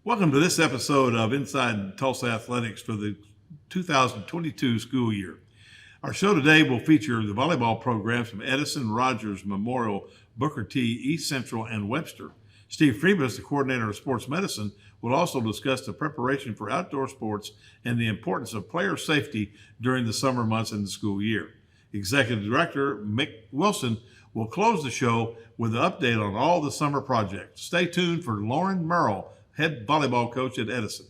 Welcome to this episode of Inside Tulsa Athletics for the 2022 school year. Our show today will feature the volleyball programs from Edison, Rogers, Memorial, Booker T, East Central, and Webster. Steve Friebus, the coordinator of sports medicine, will also discuss the preparation for outdoor sports and the importance of player safety during the summer months in the school year. Executive Director Mick Wilson will close the show with an update on all the summer projects. Stay tuned for Lauren Merrill, head volleyball coach at Edison.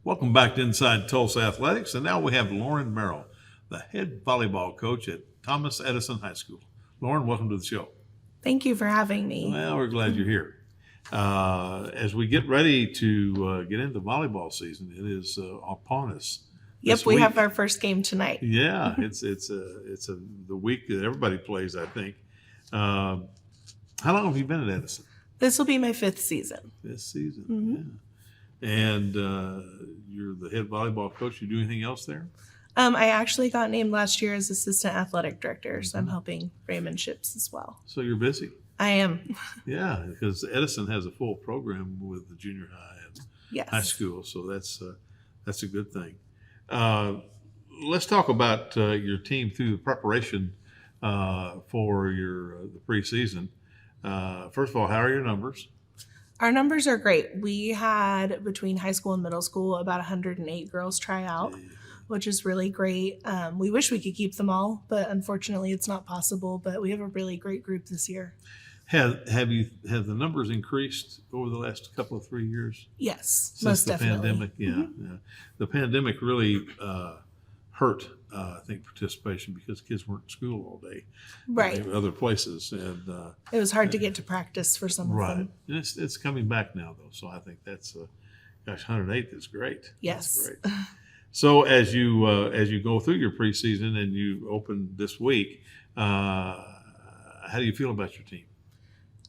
Welcome back to Inside Tulsa Athletics, and now we have Lauren Merrill, the head volleyball coach at Thomas Edison High School. Lauren, welcome to the show. Thank you for having me. Well, we're glad you're here. As we get ready to get into volleyball season, it is upon us. Yep, we have our first game tonight. Yeah, it's the week that everybody plays, I think. How long have you been at Edison? This will be my 5th season. This season, yeah. And you're the head volleyball coach. You do anything else there? I actually got named last year as assistant athletic director, so I'm helping Raymond Ships as well. So you're busy. I am. Yeah, because Edison has a full program with the junior high and Yes. high school, so that's a good thing. Let's talk about your team through the preparation for the preseason. First of all, how are your numbers? Our numbers are great. We had, between high school and middle school, about 108 girls try out, which is really great. We wish we could keep them all, but unfortunately it's not possible. But we have a really great group this year. Have the numbers increased over the last couple of 3 years? Yes, Since most the definitely. pandemic? Yeah. The pandemic really hurt, I think, participation because kids weren't in school all day. Right. They were other places. And it was hard to get to practice for some of them. And it's coming back now, though. So I think that's, 108 is great. Yes. That's great. So as you go through your preseason and you open this week, how do you feel about your team?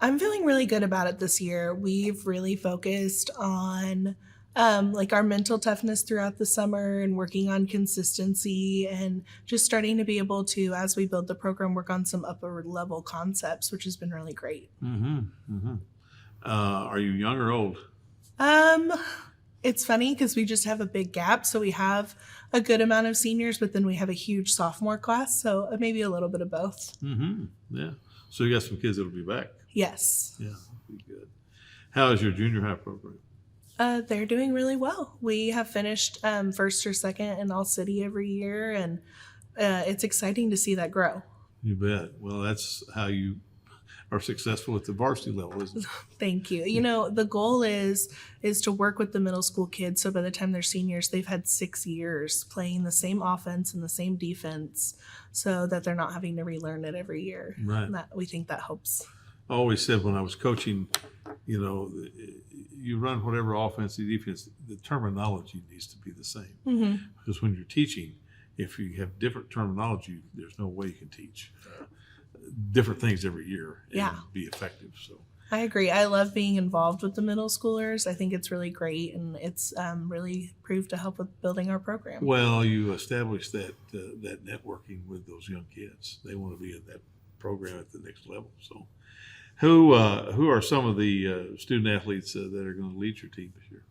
I'm feeling really good about it this year. We've really focused on our mental toughness throughout the summer and working on consistency and just starting to be able to, as we build the program, work on some upper level concepts, which has been really great. Are you young or old? It's funny because we just have a big gap. So we have a good amount of seniors, but then we have a huge sophomore class. So maybe a little bit of both. Yeah. So you got some kids that'll be back. Yes. Yeah, that'll be good. How is your junior high program? They're doing really well. We have finished first or second in all city every year, and it's exciting to see that grow. You bet. Well, that's how you are successful at the varsity level, isn't it? Thank you. You know, the goal is to work with the middle school kids, so by the time they're seniors, they've had 6 years playing the same offense and the same defense, so that they're not having to relearn it every year. Right. And we think that helps. I always said when I was coaching, you run whatever offense and defense, the terminology needs to be the same. Because when you're teaching, if you have different terminology, there's no way you can teach different things every year and be effective. So I agree. I love being involved with the middle schoolers. I think it's really great, and it's really proved to help with building our program. Well, you establish that networking with those young kids. They want to be in that program at the next level. So who are some of the student athletes that are going to lead your team this year?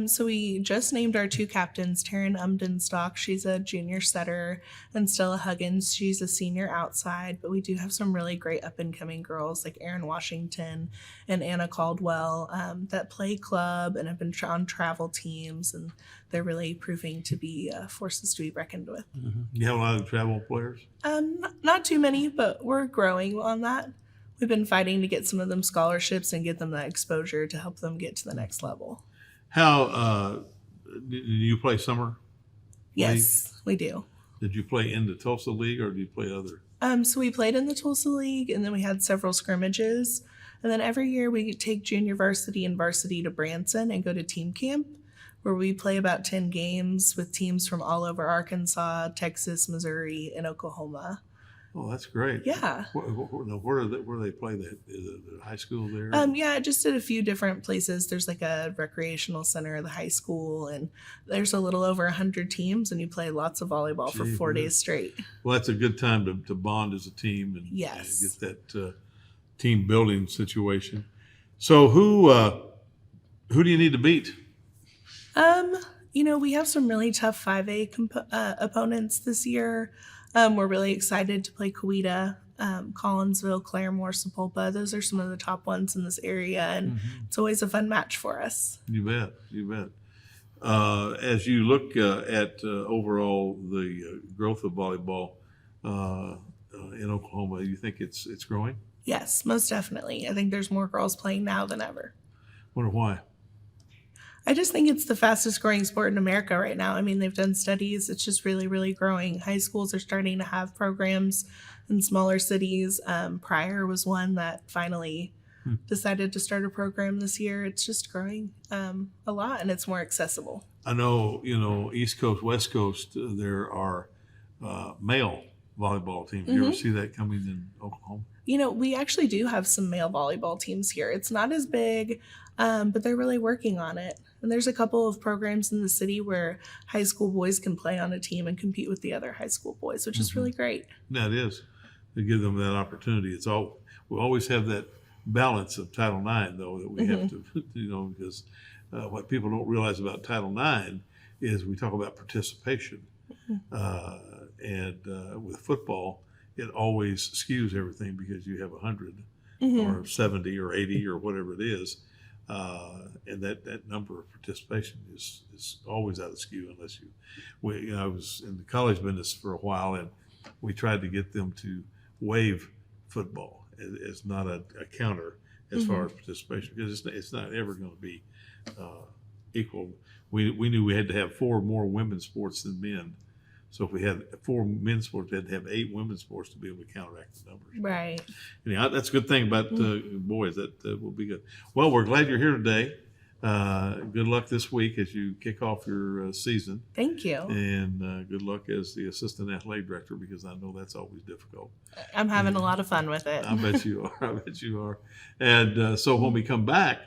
So we just named our 2 captains, Taryn Umdenstock, she's a junior setter, and Stella Huggins, she's a senior outside. But we do have some really great up-and-coming girls like Erin Washington and Anna Caldwell that play club and have been on travel teams, and they're really proving to be forces to be reckoned with. You have a lot of travel players? Not too many, but we're growing on that. We've been fighting to get some of them scholarships and get them that exposure to help them get to the next level. How do you play summer? Yes, we do. Did you play in the Tulsa League or did you play other? So we played in the Tulsa League, and then we had several scrimmages. And then every year we take junior varsity and varsity to Branson and go to team camp, where we play about 10 games with teams from all over Arkansas, Texas, Missouri, and Oklahoma. Oh, that's great. Yeah. Where do they play? Is it the high school there? Yeah, just at a few different places. There's like a recreational center at the high school, and there's a little over 100 teams, and you play lots of volleyball for 4 days straight. Well, that's a good time to bond as a team and Yes. get that team building situation. So who do you need to beat? We have some really tough 5A opponents this year. We're really excited to play Coweta, Collinsville, Claremore, Sepulpa. Those are some of the top ones in this area, and it's always a fun match for us. You bet. As you look at overall the growth of volleyball in Oklahoma, you think it's growing? Yes, most definitely. I think there's more girls playing now than ever. Wonder why? I just think it's the fastest growing sport in America right now. I mean, they've done studies. It's just really, really growing. High schools are starting to have programs in smaller cities. Pryor was one that finally decided to start a program this year. It's just growing a lot, and it's more accessible. I know, East Coast, West Coast, there are male volleyball teams. You ever see that coming in Oklahoma? We actually do have some male volleyball teams here. It's not as big, but they're really working on it. And there's a couple of programs in the city where high school boys can play on a team and compete with the other high school boys, which is really great. That is. To give them that opportunity. We always have that balance of Title IX, though, that we have to, because what people don't realize about Title IX is we talk about participation. And with football, it always skews everything because you have 100 or 70 or 80 or whatever it is. And that number of participation is always out of skew unless I was in the college business for a while, and we tried to get them to waive football as not a counter as far as participation, because it's not ever going to be equal. We knew we had to have 4 more women's sports than men. So if we had 4 men's sports, we had to have 8 women's sports to be able to counteract the numbers. Right. That's a good thing about boys. That will be good. Well, we're glad you're here today. Good luck this week as you kick off your season. Thank you. And good luck as the assistant athletic director, because I know that's always difficult. I'm having a lot of fun with it. I bet you are. And so when we come back,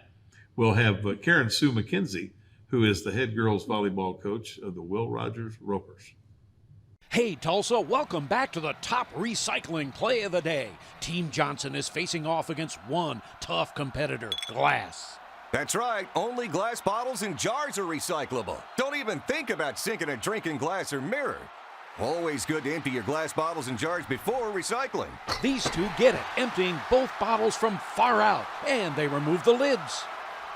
we'll have Karen Sue McKenzie, who is the head girls volleyball coach of the Will Rogers Ropers. Hey Tulsa, welcome back to the top recycling play of the day. Team Johnson is facing off against one tough competitor, glass. That's right, only glass bottles and jars are recyclable. Don't even think about sinking a drink in glass or mirror. Always good to empty your glass bottles and jars before recycling. These two get it, emptying both bottles from far out, and they remove the lids.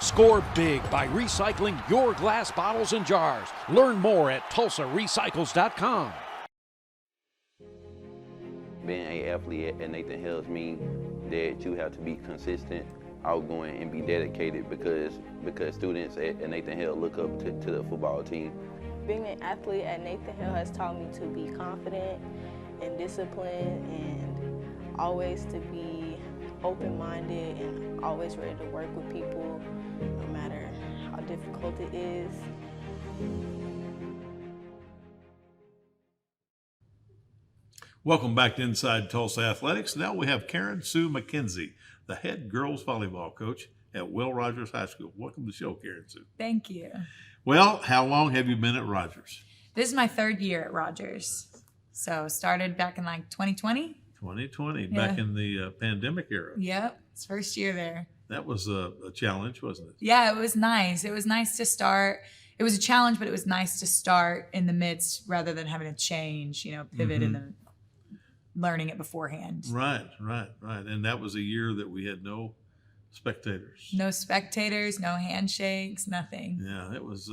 Score big by recycling your glass bottles and jars. Learn more at TulsaRecycles.com. Being an athlete at Nathan Hills means that you have to be consistent, outgoing, and be dedicated because students at Nathan Hill look up to the football team. Being an athlete at Nathan Hill has taught me to be confident and disciplined and always to be open-minded and always ready to work with people no matter how difficult it is. Welcome back to Inside Tulsa Athletics. Now we have Karen Sue McKenzie, the head girls volleyball coach at Will Rogers High School. Welcome to the show, Karen Sue. Thank you. Well, how long have you been at Rogers? This is my 3rd year at Rogers. So started back in like 2020. 2020, back in the pandemic era. Yep, it's first year there. That was a challenge, wasn't it? Yeah, it was nice. It was nice to start. It was a challenge, but it was nice to start in the midst rather than having to change, pivot and then learning it beforehand. Right. And that was a year that we had no spectators. No spectators, no handshakes, nothing. Yeah, it was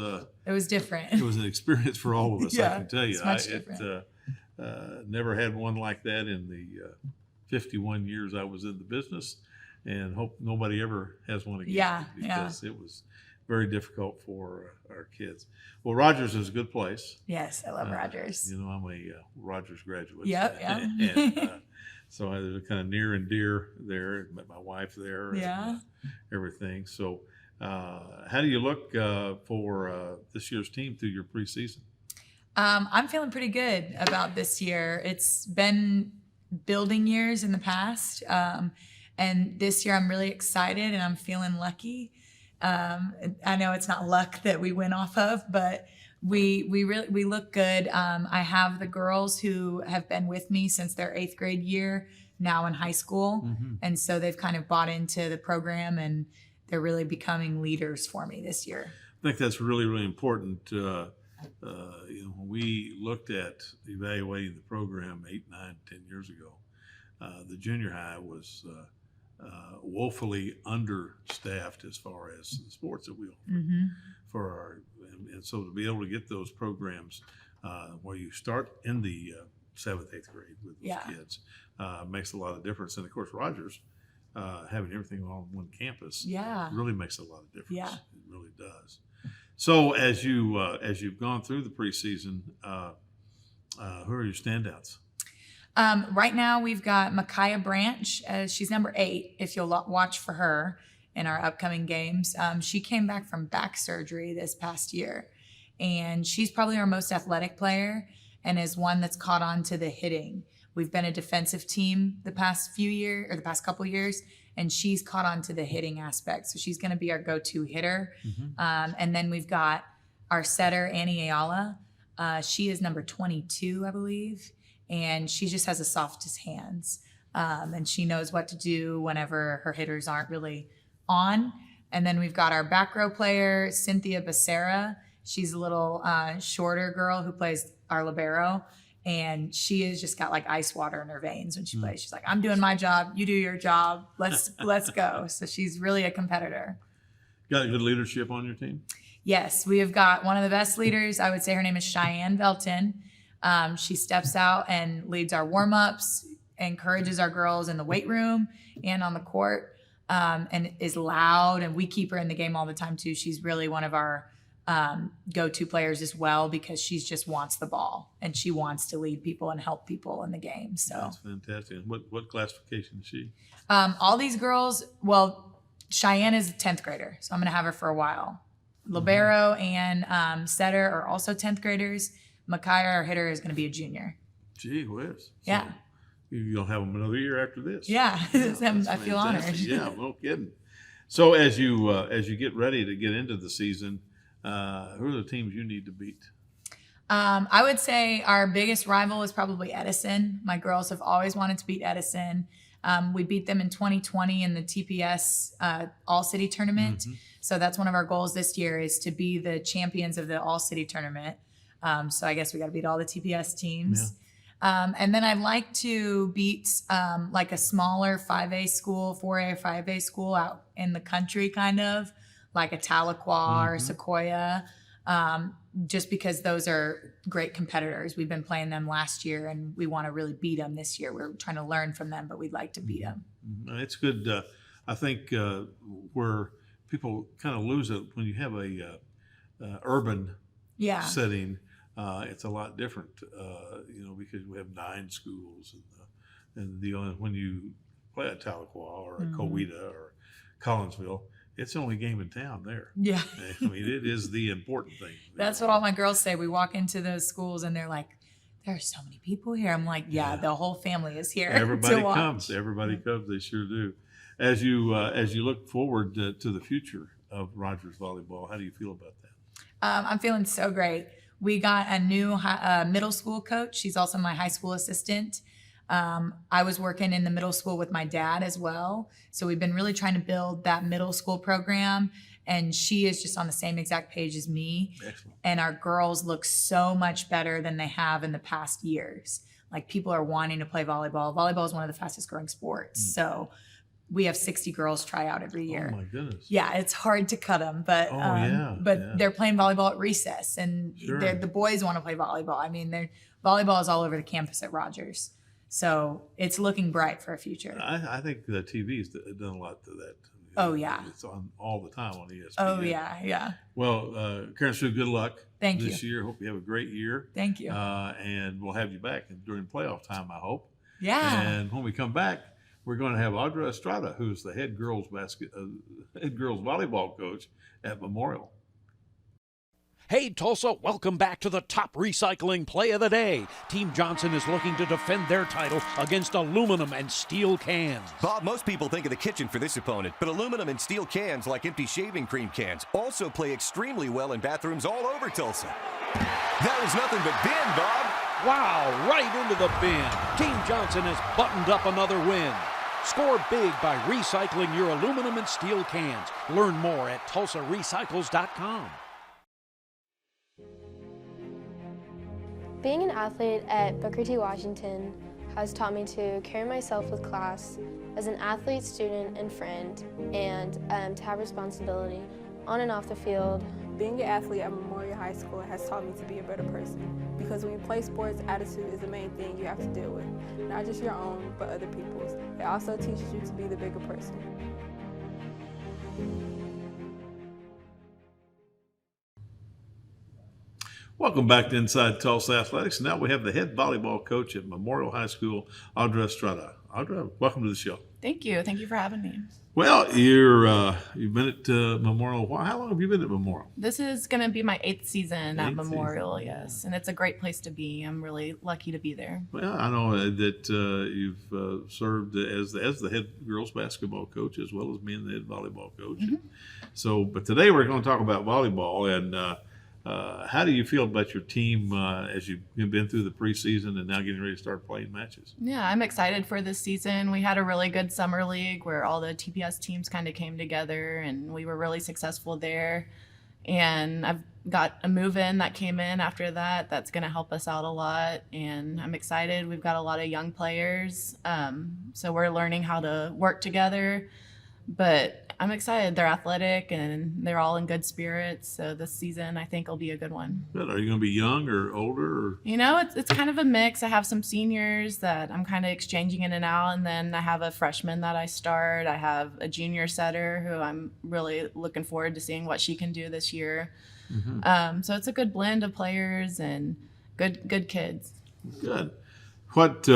different. It was an experience for all of us, Yeah, I can tell you. it's much different. Never had one like that in the 51 years I was in the business, and hope nobody ever has one again. Because it was very difficult for our kids. Well, Rogers is a good place. Yes, I love Rogers. I'm a Rogers graduate. Yep, yeah. And So I was kind of near and dear there. Met my wife there. Yeah. And, everything. So how do you look for this year's team through your preseason? I'm feeling pretty good about this year. It's been building years in the past. And this year I'm really excited and I'm feeling lucky. I know it's not luck that we went off of, but we look good. I have the girls who have been with me since their 8th grade year now in high school. Mm-hmm. And so they've kind of bought into the program and they're really becoming leaders for me this year. I think that's really, really important. When we looked at evaluating the program 8, 9, 10 years ago, the junior high was woefully understaffed as far as the sports that we offer. And so to be able to get those programs where you start in the 7th, 8th grade with those kids makes a lot of difference. And of course, Rogers having everything on one campus really makes a lot of difference. Yeah. It really does. So as you've gone through the preseason, who are your standouts? Right now we've got Micaiah Branch. She's number 8, if you'll watch for her in our upcoming games. She came back from back surgery this past year, and she's probably our most athletic player and is one that's caught on to the hitting. We've been a defensive team the past couple years, and she's caught on to the hitting aspect. So she's going to be our go-to hitter. And then we've got our setter, Annie Ayala. She is number 22, I believe. And she just has the softest hands. And she knows what to do whenever her hitters aren't really on. And then we've got our back row player, Cynthia Becerra. She's a little shorter girl who plays our libero. And she has just got like ice water in her veins when she plays. She's like, I'm doing my job. You do your job. Let's go. So she's really a competitor. Got good leadership on your team? Yes, we have got one of the best leaders. I would say her name is Cheyenne Velton. She steps out and leads our warm-ups, encourages our girls in the weight room and on the court, and is loud. And we keep her in the game all the time too. She's really one of our go-to players as well, because she just wants the ball and she wants to lead people and help people in the game. So that's fantastic. What classification is she? All these girls, well, Cheyenne is a 10th grader, so I'm going to have her for a while. Libero and setter are also 10th graders. Micaiah, our hitter, is going to be a junior. Gee whiz. Yeah. So you'll have them another year after this. Yeah, Yeah, I feel honored. Yeah, no kidding. So as you get ready to get into the season, who are the teams you need to beat? I would say our biggest rival is probably Edison. My girls have always wanted to beat Edison. We beat them in 2020 in the TPS All-City Tournament. So that's one of our goals this year, is to be the champions of the All-City Tournament. So I guess we got to beat all the TPS teams. And then I'd like to beat like a smaller 5A school, 4A or 5A school out in the country, kind of like a Tahlequah or Sequoia, just because those are great competitors. We've been playing them last year and we want to really beat them this year. We're trying to learn from them, but we'd like to beat them. It's good. I think where people kind of lose it when you have a urban setting, it's a lot different, because we have 9 schools, and when you play at Tahlequah or at Coweta or Collinsville, it's the only game in town there. Yeah. I mean, it is the important thing. That's what all my girls say. We walk into those schools and they're like, there are so many people here. I'm like, yeah. The whole family is here. Everybody comes. Everybody comes. They sure do. As you look forward to the future of Rogers Volleyball, how do you feel about that? I'm feeling so great. We got a new middle school coach. She's also my high school assistant. I was working in the middle school with my dad as well. So we've been really trying to build that middle school program. And she is just on the same exact page as me. Excellent. And our girls look so much better than they have in the past years. Like, people are wanting to play volleyball. Volleyball is one of the fastest growing sports. So we have 60 girls try out every year. Oh my goodness. Yeah, it's hard to cut them, but they're playing volleyball at recess, and the boys want to play volleyball. I mean, volleyball is all over the campus at Rogers. So it's looking bright for a future. I think the TV's done a lot to that. Oh, yeah. It's on all the time on ESPN. Oh, yeah. Well, Karen Sue, good luck Thank this you. year. Hope you have a great year. Thank you. And we'll have you back during playoff time, I hope. Yeah. And when we come back, we're going to have Audrey Estrada, who's the head girls volleyball coach at Memorial. Hey Tulsa, welcome back to the top recycling play of the day. Team Johnson is looking to defend their title against aluminum and steel cans. Bob, most people think of the kitchen for this opponent, but aluminum and steel cans, like empty shaving cream cans, also play extremely well in bathrooms all over Tulsa. That was nothing but bin, Bob. Wow, right into the bin. Team Johnson has buttoned up another win. Score big by recycling your aluminum and steel cans. Learn more at TulsaRecycles.com. Being an athlete at Booker T. Washington has taught me to carry myself with class as an athlete, student, and friend, and to have responsibility on and off the field. Being an athlete at Memorial High School has taught me to be a better person, because when you play sports, attitude is the main thing you have to deal with. Not just your own, but other people's. It also teaches you to be the bigger person. Welcome back to Inside Tulsa Athletics. Now we have the head volleyball coach at Memorial High School, Audrey Estrada. Audra, welcome to the show. Thank you. Thank you for having me. Well, you've been at Memorial. How long have you been at Memorial? This is going to be my 8th season at Eighth Memorial, yes. And it's a great place to be. I'm really lucky to be there. Well, I know that you've served as the head girls basketball coach as well as being the head volleyball coach. Mm-hmm. So, but today we're going to talk about volleyball. And how do you feel about your team as you've been through the preseason and now getting ready to start playing matches? Yeah, I'm excited for this season. We had a really good summer league where all the TPS teams kind of came together, and we were really successful there. And I've got a move-in that came in after that. That's going to help us out a lot. And I'm excited. We've got a lot of young players. So we're learning how to work together. But I'm excited. They're athletic and they're all in good spirits. So this season, I think, will be a good one. Good. Are you going to be young or older? Or? You know, it's kind of a mix. I have some seniors that I'm kind of exchanging in and out, and then I have a freshman that I start. I have a junior setter who I'm really looking forward to seeing what she can do this year. Mm-hmm. So it's a good blend of players and good kids. Good. What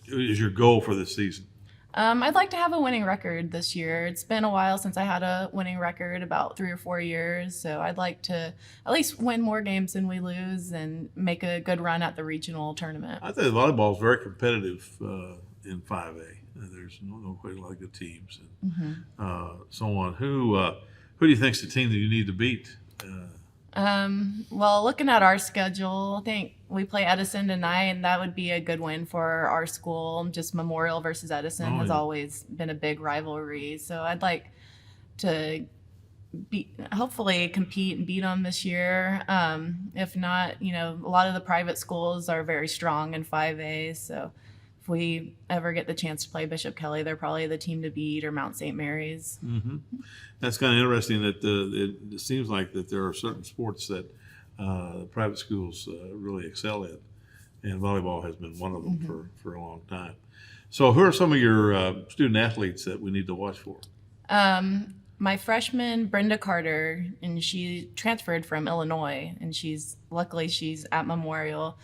is your goal for this season? I'd like to have a winning record this year. It's been a while since I had a winning record, about 3 or 4 years. So I'd like to at least win more games than we lose and make a good run at the regional tournament. I think volleyball is very competitive in 5A. There's no quite a lot of good teams and so on. Who do you think's the team that you need to beat? Well, looking at our schedule, I think we play Edison tonight, and that would be a good win for our school. Just Memorial versus Edison has always been a big rivalry. So I'd like to hopefully compete and beat them this year. If not, a lot of the private schools are very strong in 5A. So if we ever get the chance to play Bishop Kelly, they're probably the team to beat, or Mount St. Mary's. Mm-hmm. That's kind of interesting that it seems like that there are certain sports that private schools really excel in, and volleyball has been one of them for a long time. So who are some of your student athletes that we need to watch for? My freshman, Brenda Carter, and she transferred from Illinois, and she's at Memorial.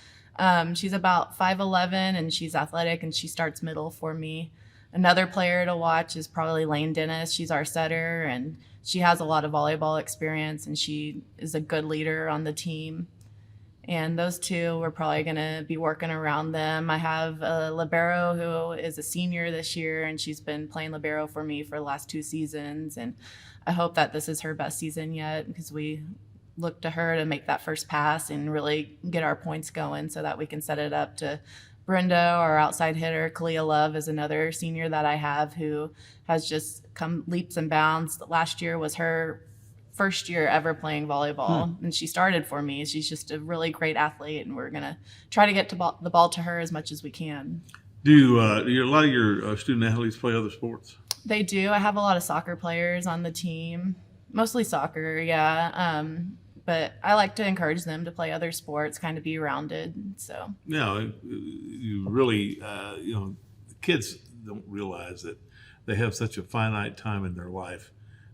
She's about 5'11", and she's athletic, and she starts middle for me. Another player to watch is probably Lane Dennis. She's our setter, and she has a lot of volleyball experience, and she is a good leader on the team. And those two, we're probably going to be working around them. I have a libero who is a senior this year, and she's been playing libero for me for the last 2 seasons. And I hope that this is her best season yet, because we look to her to make that first pass and really get our points going so that we can set it up to Brenda, our outside hitter. Kalia Love is another senior that I have who has just come leaps and bounds. Last year was her first year ever playing volleyball, and she started for me. She's just a really great athlete, and we're going to try to get the ball to her as much as we can. Do a lot of your student athletes play other sports? They do. I have a lot of soccer players on the team, mostly soccer, yeah. But I like to encourage them to play other sports, kind of be rounded. So yeah, you really, kids don't realize that they have such a finite time in their life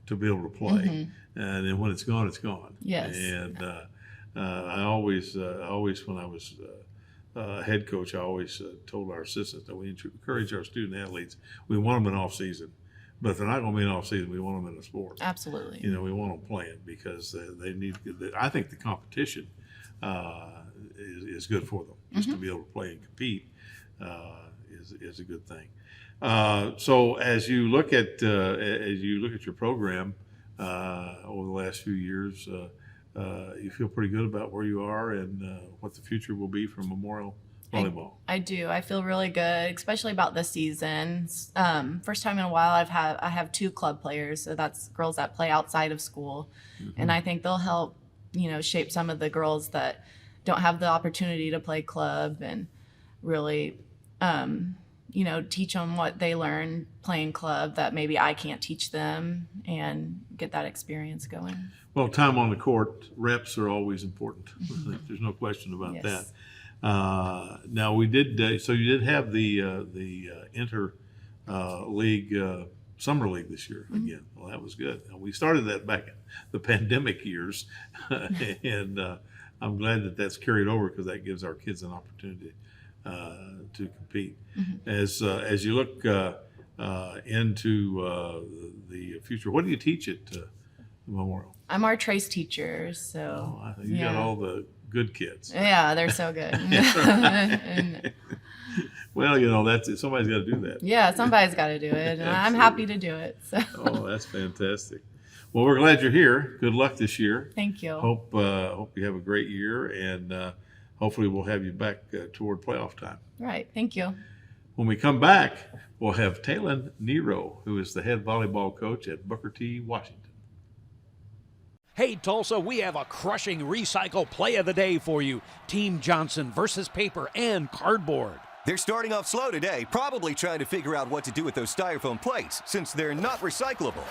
to be able to play, and then when it's gone, it's gone. Yes. And I always when I was head coach, I always told our assistants that we encourage our student athletes. We want them in off season, but if they're not going to be in off season, we want them in a sport. Absolutely. You know, we want them playing because they need. I think the competition is good for them. Just to be able to play and compete is a good thing. So as you look at your program over the last few years, you feel pretty good about where you are and what the future will be for Memorial Volleyball. I do. I feel really good, especially about this season. First time in a while I have 2 club players, so that's girls that play outside of school, and I think they'll help, shape some of the girls that don't have the opportunity to play club and really, teach them what they learn playing club that maybe I can't teach them and get that experience going. Well, time on the court, reps are always important. There's no question about that. Now we did. So you did have the inter league summer league this year again. Well, that was good. We started that back in the pandemic years, and I'm glad that that's carried over because that gives our kids an opportunity to compete. As you look into the future, what do you teach at Memorial? I'm our trace teacher, so you got all the good kids. Yeah, they're so good. And, well, that's it. Somebody's got to do that. Yeah, somebody's got to do it, and I'm happy to do it. So. Oh, that's fantastic. Well, we're glad you're here. Good luck this year. Thank you. Hope you have a great year, and hopefully we'll have you back toward playoff time. Right. Thank you. When we come back, we'll have Taylonnero, who is the head volleyball coach at Booker T. Washington. Hey, Tulsa, we have a crushing recycle play of the day for you. Team Johnson versus paper and cardboard. They're starting off slow today, probably trying to figure out what to do with those styrofoam plates, since they're not recyclable.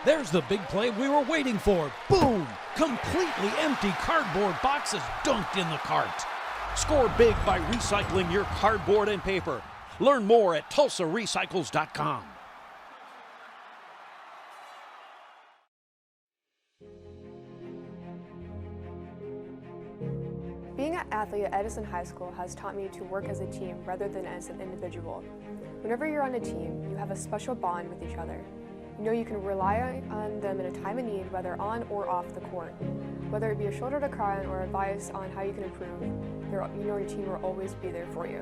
There's the big play we were waiting for. Boom! Completely empty cardboard boxes dunked in the cart. Score big by recycling your cardboard and paper. Learn more at TulsaRecycles.com. Being an athlete at Edison High School has taught me to work as a team rather than as an individual. Whenever you're on a team, you have a special bond with each other. You know you can rely on them in a time of need, whether on or off the court. Whether it be a shoulder to cry on or advice on how you can improve, you know your team will always be there for you.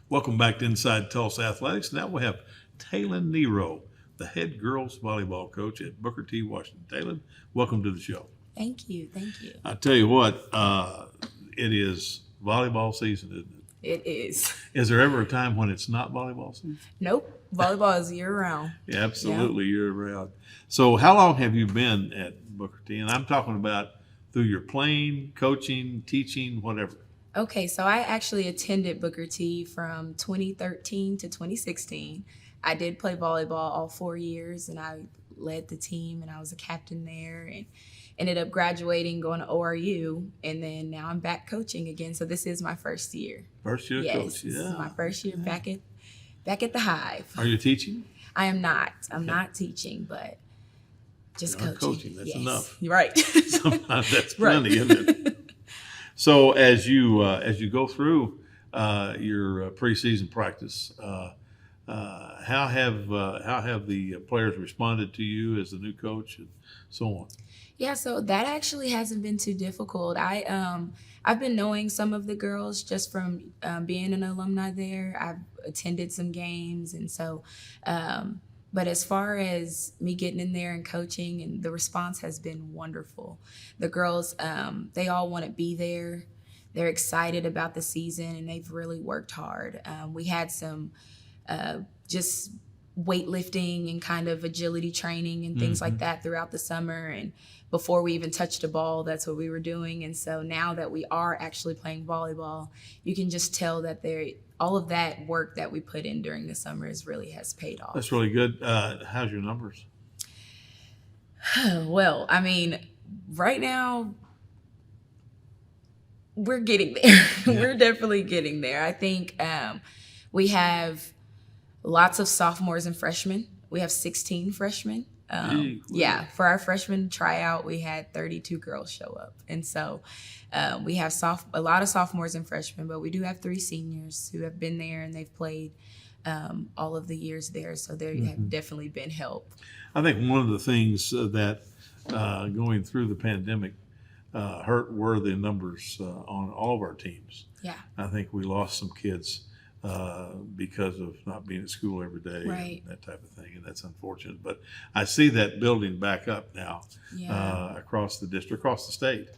Welcome back to Inside Tulsa Athletics. Now we have Taylonnero, the head girls volleyball coach at Booker T. Washington. Taylon, welcome to the show. Thank you. Thank you. I tell you what, it is volleyball season, isn't it? It is. Is there ever a time when it's not volleyball season? Nope. Volleyball is year round. Yeah, absolutely, year round. So how long have you been at Booker T? And I'm talking about through your playing, coaching, teaching, whatever. Okay, so I actually attended Booker T from 2013 to 2016. I did play volleyball all 4 years, and I led the team, and I was a captain there, and ended up graduating, going to ORU, and then now I'm back coaching again. So this is my first year. First year coach, This is my first year back at the Hive. Are you teaching? I am not. I'm not teaching, but just coaching. That's enough. You're right. Sometimes that's plenty, isn't it? So as you go through your preseason practice, how have the players responded to you as the new coach and so on? Yeah, so that actually hasn't been too difficult. I've been knowing some of the girls just from being an alumni there. I've attended some games, and so. But as far as me getting in there and coaching, and the response has been wonderful. The girls, they all want to be there. They're excited about the season, and they've really worked hard. We had some just weightlifting and kind of agility training and things like that throughout the summer. And before we even touched a ball, that's what we were doing. And so now that we are actually playing volleyball, you can just tell that all of that work that we put in during the summer really has paid off. That's really good. How's your numbers? Well, I mean, right now, we're getting there. Yeah. We're definitely getting there. I think we have lots of sophomores and freshmen. we have 16 freshmen. Gee, Yeah, for our freshman tryout, we had 32 girls show up. And so we have a lot of sophomores and freshmen, but we do have 3 seniors who have been there and they've played all of the years there. So there have definitely been help. I think one of the things that going through the pandemic hurt were the numbers on all of our teams. Yeah. I think we lost some kids because of not being at school every day Right. and that type of thing, and that's unfortunate. But I see that building back up now across the district, across the state.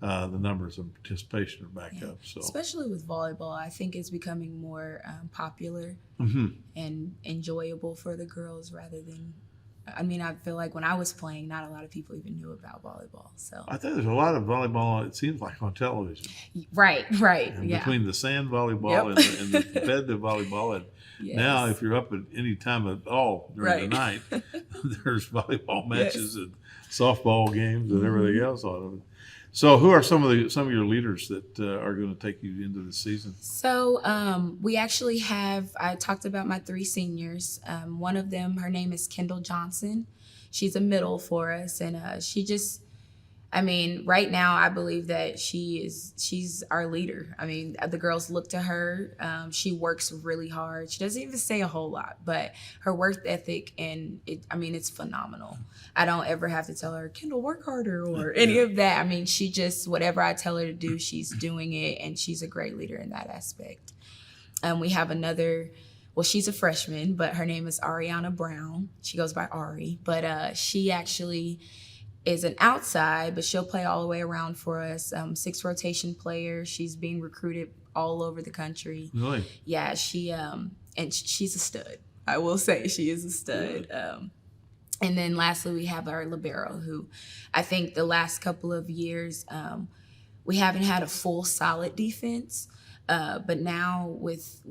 The numbers of participation are back up. So Especially with volleyball, I think it's becoming more popular and enjoyable for the girls rather than. I mean, I feel like when I was playing, not a lot of people even knew about volleyball. So I think there's a lot of volleyball, it seems like, on television. Right, And yeah. between the sand volleyball and the competitive volleyball. And now if you're up at any time at all during the night, there's volleyball matches and softball games and everything else on it. So who are some of your leaders that are going to take you into the season? So we actually have, I talked about my 3 seniors. One of them, her name is Kendall Johnson. She's a middle for us. And she just, I mean, right now I believe that she's our leader. I mean, the girls look to her. She works really hard. She doesn't even say a whole lot, but her work ethic it's phenomenal. I don't ever have to tell her, Kendall, work harder or any of that. I mean, she just, whatever I tell her to do, she's doing it, and she's a great leader in that aspect. We have another, well, she's a freshman, but her name is Ariana Brown. She goes by Ari, but she actually is an outside, but she'll play all the way around for us. 6 rotation player. She's being recruited all over the country. Really? Yeah, she and she's a stud. I will say she is a stud. And then lastly, we have our libero, who I think the last couple of years we haven't had a full solid defense, but now with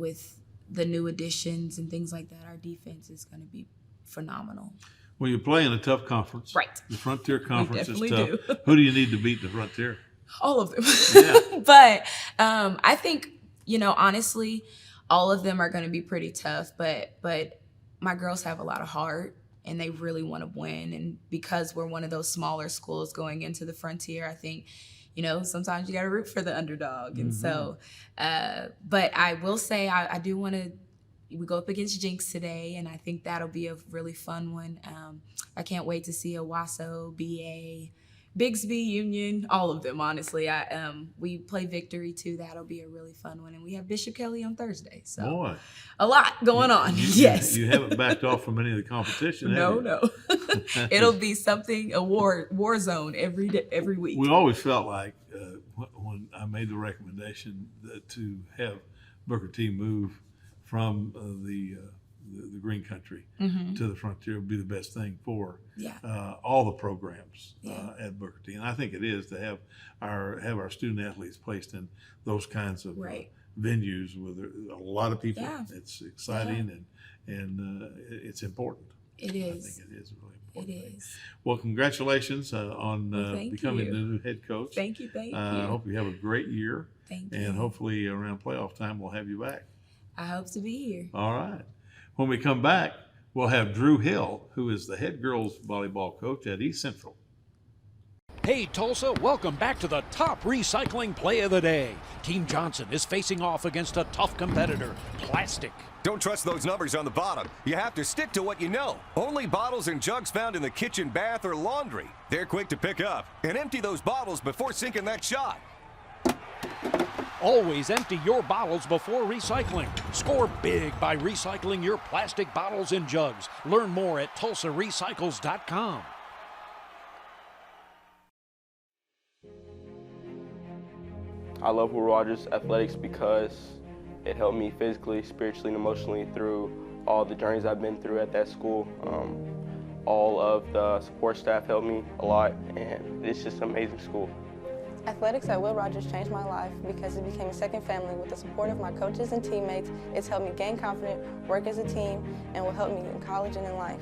the new additions and things like that, our defense is going to be phenomenal. Well, you play in a tough conference. Right. The Frontier Conference is definitely tough. do. Who do you need to beat the Frontier? All of them. Yeah. But I think, honestly, all of them are going to be pretty tough. But my girls have a lot of heart, and they really want to win. And because we're one of those smaller schools going into the Frontier, I think, sometimes you got to root for the underdog. And so, but I will say I do want to. We go up against Jinx today, and I think that'll be a really fun one. I can't wait to see Owasso, BA, Bigsby, Union, all of them, honestly. We play Victory, too. That'll be a really fun one. And we have Bishop Kelly on Thursday. So Boy. A lot going on, yes. You haven't backed off from any of the competition, have you? No. It'll be something, a war zone every week. We always felt like when I made the recommendation to have Booker T move from the green country to the Frontier would be the best thing for all the programs at Booker T. And I think it is to have our student athletes placed in those kinds of venues with a lot of people. Yeah. It's exciting and it's important. It is. I think it is really important. It is. Well, congratulations on becoming you. the new head coach. Thank you. I hope you have a great year. Thank you. And hopefully around playoff time we'll have you back. I hope to be here. All right. When we come back, we'll have Drew Hill, who is the head girls volleyball coach at East Central. Hey Tulsa, welcome back to the top recycling play of the day. Team Johnson is facing off against a tough competitor, Plastic. Don't trust those numbers on the bottom. You have to stick to what you know. Only bottles and jugs found in the kitchen, bath, or laundry. They're quick to pick up. And empty those bottles before sinking that shot. Always empty your bottles before recycling. Score big by recycling your plastic bottles and jugs. Learn more at TulsaRecycles.com. I love Will Rogers Athletics because it helped me physically, spiritually, and emotionally through all the journeys I've been through at that school. All of the support staff helped me a lot, and it's just an amazing school. Athletics at Will Rogers changed my life because it became a second family. With the support of my coaches and teammates, it's helped me gain confidence, work as a team, and will help me in college and in life.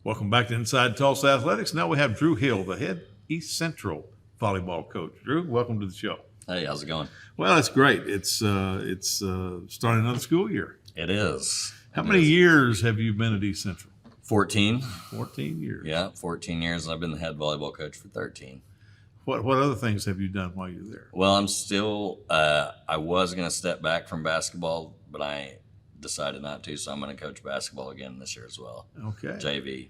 Welcome back to Inside Tulsa Athletics. Now we have Drew Hill, the head East Central volleyball coach. Drew, welcome to the show. Hey, how's it going? Well, it's great. It's starting another school year. It is. How many years have you been at East Central? 14. 14 years. Yeah, 14 years, and I've been the head volleyball coach for 13. What other things have you done while you're there? Well, I'm still, I was going to step back from basketball, but I decided not to, so I'm going to coach basketball again this year as well. Okay. JV.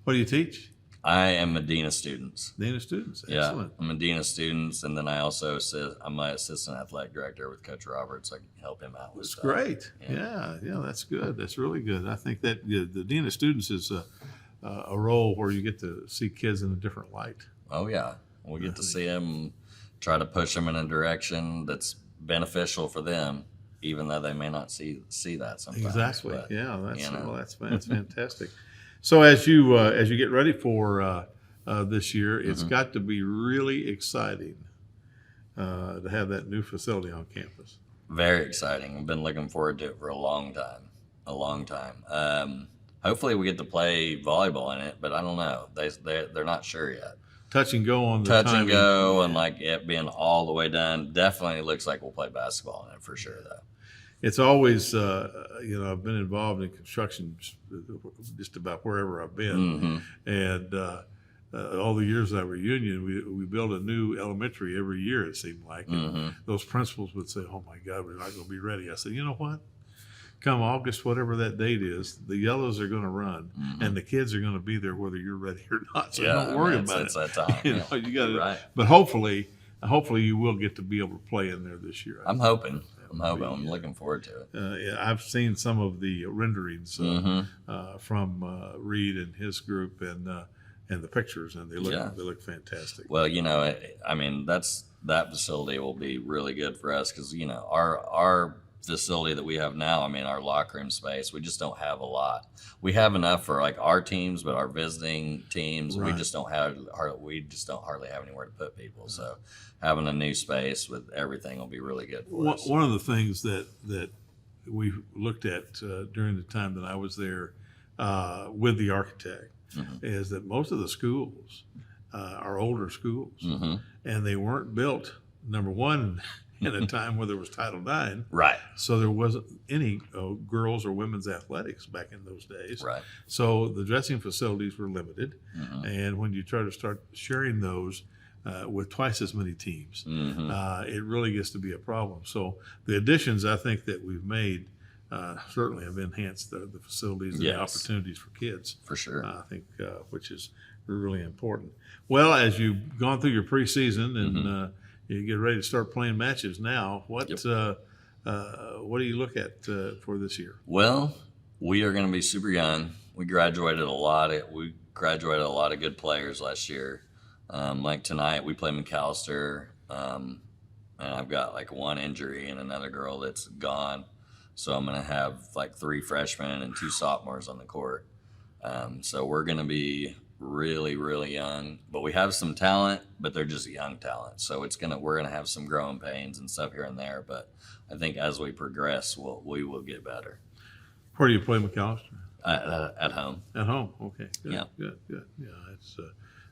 What do you teach? I am Medina students. Medina students, Yeah, excellent. I'm Medina students, and then I also I'm my assistant athletic director with Coach Roberts. I can help him out with That's stuff. great. Yeah, that's good. That's really good. I think that the Dean of Students is a role where you get to see kids in a different light. Oh, yeah. We get to see them, try to push them in a direction that's beneficial for them, even though they may not see that sometimes. Exactly. But, yeah, that's fantastic. So as you get ready for this year, it's got to be really exciting to have that new facility on campus. Very exciting. I've been looking forward to it for a long time. Hopefully we get to play volleyball in it, but I don't know. They're not sure yet. Touch and go on the Touch timing. and go, and like it being all the way done. Definitely looks like we'll play basketball in it for sure, though. It's always, I've been involved in construction just about wherever I've been, and all the years I were union, we built a new elementary every year. It seemed like, and those principals would say, "Oh my God, we're not going to be ready." I said, "You know what? Come August, whatever that date is, the yellows are going to run, and the kids are going to be there whether you're ready or not. So don't worry about it." It's that time. You got right. But hopefully you will get to be able to play in there this year. I'm hoping. I'm looking forward to it. I've seen some of the renderings from Reed and his group and the pictures, and they look fantastic. Well, that facility will be really good for us because our facility that we have now, our locker room space, we just don't have a lot. We have enough for like our teams, but our visiting teams, Right. we just don't hardly have anywhere to put people. So having a new space with everything will be really good for us. One of the things that we looked at during the time that I was there with the architect is that most of the schools are older schools, and they weren't built, number one, in a time where there was Title IX. Right. So there wasn't any girls or women's athletics back in those days. Right. So the dressing facilities were limited. And when you try to start sharing those with twice as many teams, it really gets to be a problem. So the additions I think that we've made certainly have enhanced the facilities and the opportunities for kids. For sure. I think, which is really important. Well, as you've gone through your preseason and you get ready to start playing matches now, what do you look at for this year? Well, we are going to be super young. We graduated a lot of good players last year. Like tonight, we play McAllister, and I've got like one injury and another girl that's gone. So I'm going to have like 3 freshmen and 2 sophomores on the court. So we're going to be really, really young, but we have some talent, but they're just young talent. So we're going to have some growing pains and stuff here and there. But I think as we progress, we will get better. Where do you play McAllister? At home. At home. Okay. Good, Yeah. Good. Yeah. It's,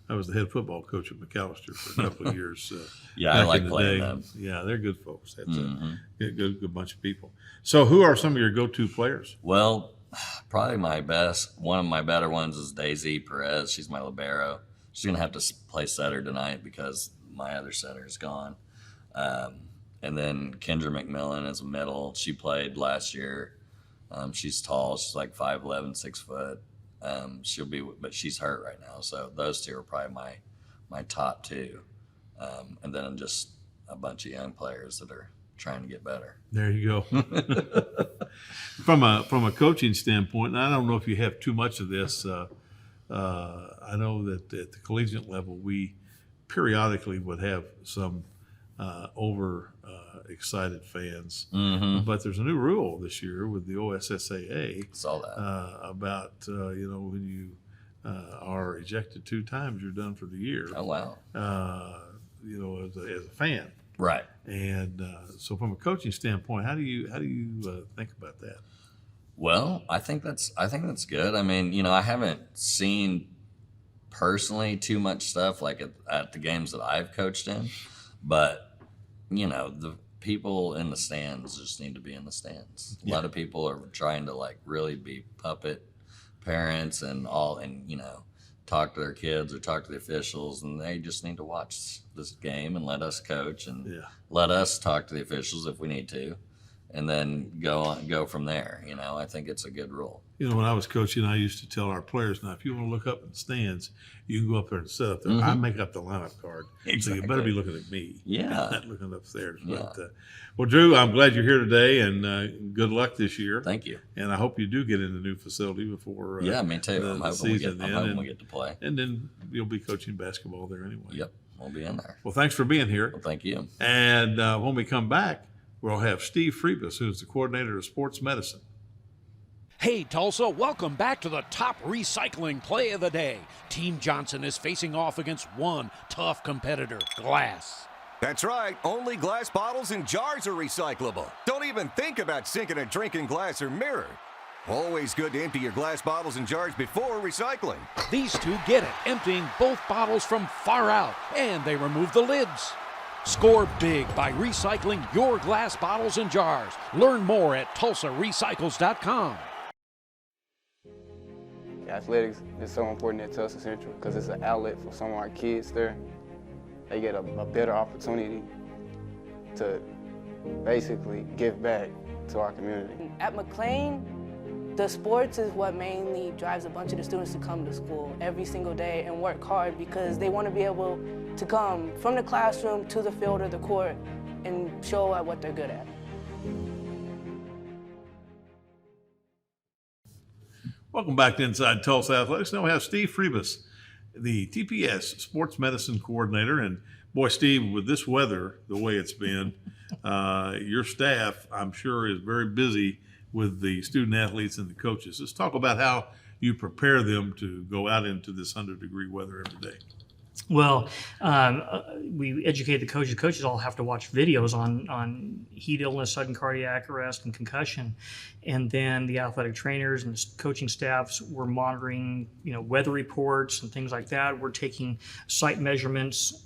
I was the head football coach at McAllister for a couple of years. I like playing them. Yeah, they're good folks. That's a good bunch of people. So who are some of your go-to players? Well, probably one of my better ones is Daisy Perez. She's my libero. She's going to have to play setter tonight because my other setter is gone. And then Kendra McMillan is a middle. She played last year. She's tall. She's like 5'11", 6 foot. But she's hurt right now. So those 2 are probably my top 2. And then just a bunch of young players that are trying to get better. There you go. From a coaching standpoint, and I don't know if you have too much of this. I know that at the collegiate level, we periodically would have some excited fans, but there's a new rule this year with the OSSAA. Saw that about when you are ejected 2 times, you're done for the year. Oh wow! As a fan. Right. And so from a coaching standpoint, how do you think about that? Well, I think that's good. I haven't seen personally too much stuff like at the games that I've coached in, but people in the stands just need to be in the stands. A lot of people are trying to like really be puppet parents and talk to their kids or talk to the officials, and they just need to watch this game and let us coach and let us talk to the officials if we need to, and then go from there. I think it's a good rule. When I was coaching, I used to tell our players, now, if you want to look up in the stands, you can go up there and sit up there. I make up the lineup card. Exactly. So you better be looking at me. Yeah. Not looking upstairs. But, well, Drew, I'm glad you're here today, and good luck this year. Thank you. And I hope you do get in the new facility before me too. I'm hoping we get to play. And then you'll be coaching basketball there anyway. Yep, we'll be in there. Well, thanks for being here. Well, thank you. And when we come back, we'll have Steve Friebus, who's the coordinator of sports medicine. Hey, Tulsa, welcome back to the top recycling play of the day. Team Johnson is facing off against one tough competitor, glass. That's right. Only glass bottles and jars are recyclable. Don't even think about sinking a drink in glass or mirror. Always good to empty your glass bottles and jars before recycling. These two get it, emptying both bottles from far out, and they remove the lids. Score big by recycling your glass bottles and jars. Learn more at TulsaRecycles.com. Athletics is so important at Tulsa Central because it's an outlet for some of our kids there. They get a better opportunity to basically give back to our community. At McLean, the sports is what mainly drives a bunch of the students to come to school every single day and work hard because they want to be able to come from the classroom to the field or the court and show at what they're good at. Welcome back to Inside Tulsa Athletics. Now we have Steve Friebus, the TPS Sports Medicine Coordinator. And boy, Steve, with this weather, the way it's been, your staff, I'm sure, is very busy with the student athletes and the coaches. Let's talk about how you prepare them to go out into this 100-degree weather every day. Well, we educate the coaches. Coaches all have to watch videos on heat illness, sudden cardiac arrest, and concussion. And then the athletic trainers and the coaching staffs were monitoring, weather reports and things like that. We're taking site measurements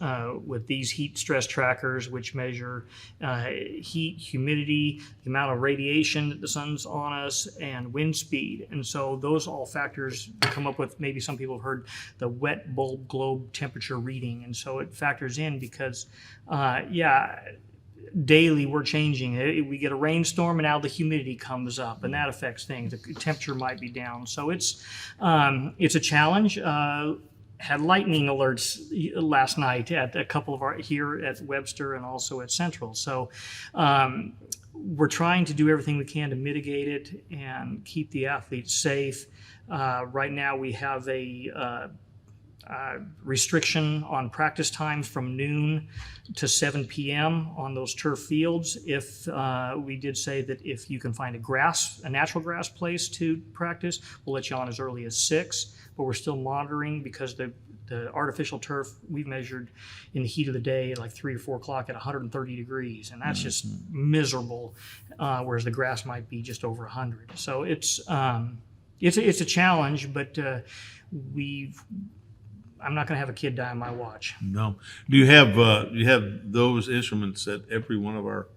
with these heat stress trackers, which measure heat, humidity, the amount of radiation that the sun's on us, and wind speed. And so those all factors come up with, maybe some people have heard the wet bulb globe temperature reading. And so it factors in because, daily we're changing. We get a rainstorm and now the humidity comes up and that affects things. The temperature might be down. So it's a challenge. Had lightning alerts last night at a couple of our here at Webster and also at Central. So we're trying to do everything we can to mitigate it and keep the athletes safe. Right now we have a restriction on practice times from noon to 7 p.m. on those turf fields. If we did say that if you can find a natural grass place to practice, we'll let you on as early as 6, but we're still monitoring because the artificial turf we've measured in the heat of the day at like 3 or 4 o'clock at 130 degrees, and that's just miserable, whereas the grass might be just over 100. So it's a challenge, but I'm not going to have a kid die on my watch. No. Do you have those instruments at every one of our